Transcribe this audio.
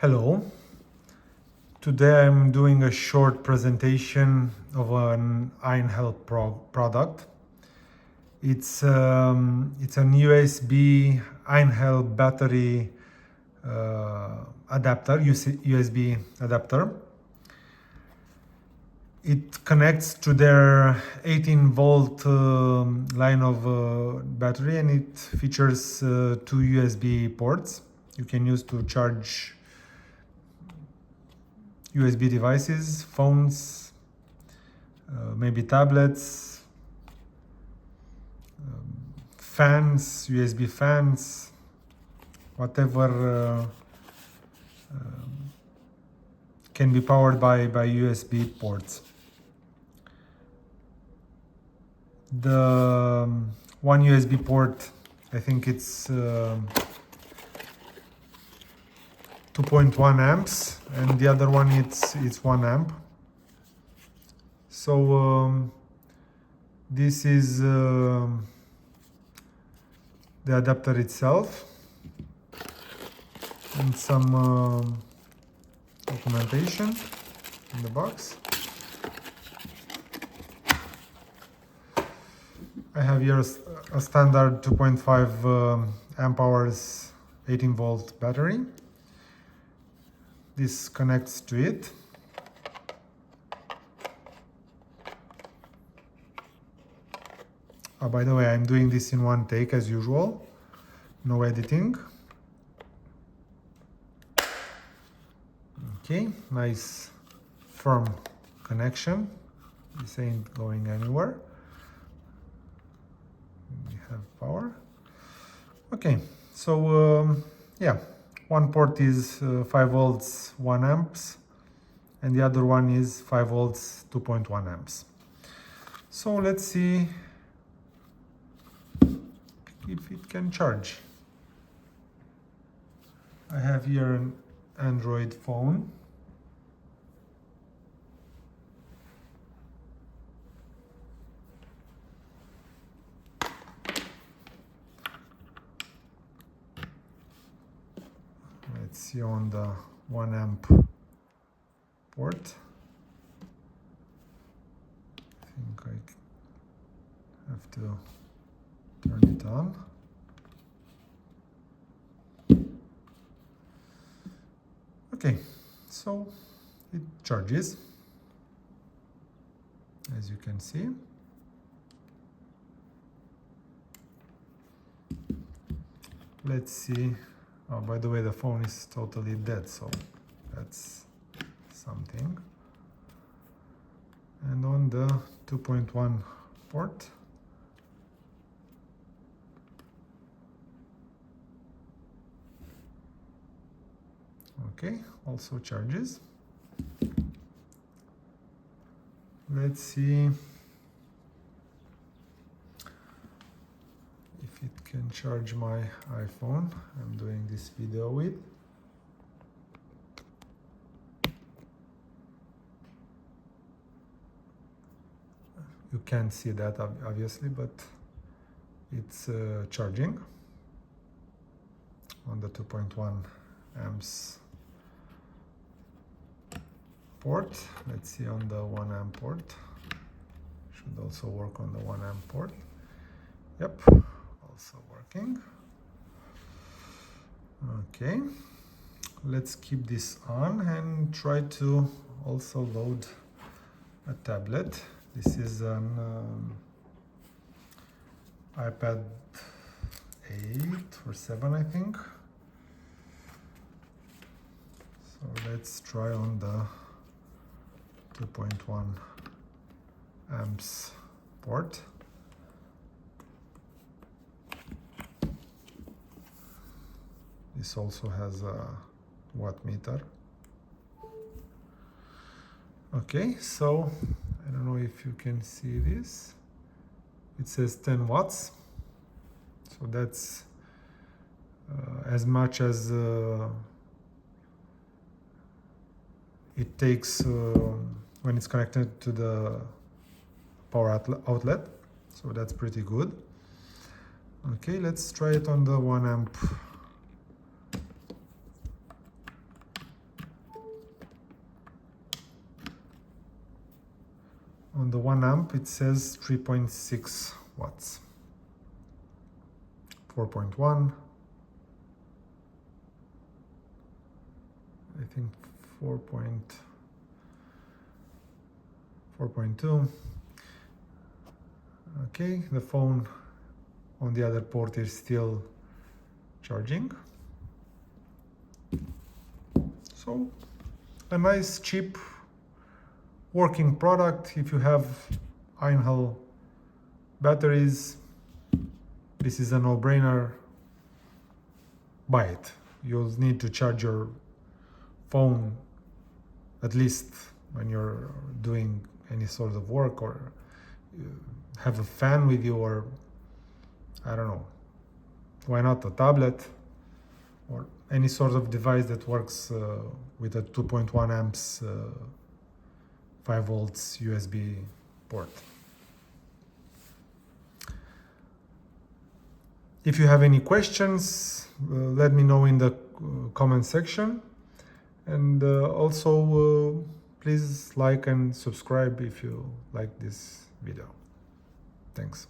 Hello. Today I'm doing a short presentation of an Einhell product. It's an USB Einhell battery adapter, USB adapter. It connects to their 18-volt line of battery, and it features two USB ports you can use to charge USB devices, phones, maybe tablets, fans, USB fans, whatever can be powered by USB ports. The one USB port, I think it's 2.1 amps, and the other one it's 1 amp. So this is the adapter itself, and some documentation in the box. I have here a standard 2.5 amp hours 18-volt battery. This connects to it. Oh, by the way, I'm doing this in one take as usual, no editing. Okay, nice firm connection. This ain't going anywhere. We have power. Okay, so yeah, one port is 5 volts 1 amps, and the other one is 5 volts 2.1 amps. So let's see if it can charge. I have here an Android phone. Let's see on the 1 amp port. I think I have to turn it on. Okay, so it charges, as you can see. Let's see. Oh, by the way, the phone is totally dead, so that's something. And on the 2.1 port, okay, also charges. Let's see if it can charge my iPhone I'm doing this video with. You can't see that obviously, but it's charging on the 2.1 amps port. Let's see on the 1 amp port. Should also work on the 1 amp port. Yep, also working. Okay, let's keep this on and try to also load a tablet. This is an iPad 8 or 7, I think. So let's try on the 2.1 amps port. This also has a watt meter. Okay, so I don't know if you can see this. It says 10 watts. So that's as much as it takes when it's connected to the power outlet. So that's pretty good. Okay, let's try it on the 1 amp on the 1 amp it says 3.6 watts. 4.1, I think 4.2. Okay, the phone on the other port is still charging. So a nice, cheap, working product. If you have Einhell batteries, this is a no-brainer. Buy it. You'll need to charge your phone at least when you're doing any sort of work, or have a fan with you, or I don't know, why not a tablet or any sort of device that works with a 2.1 amps 5 volts USB port. If you have any questions, let me know in the comment section, and also please like and subscribe if you like this video. Thanks.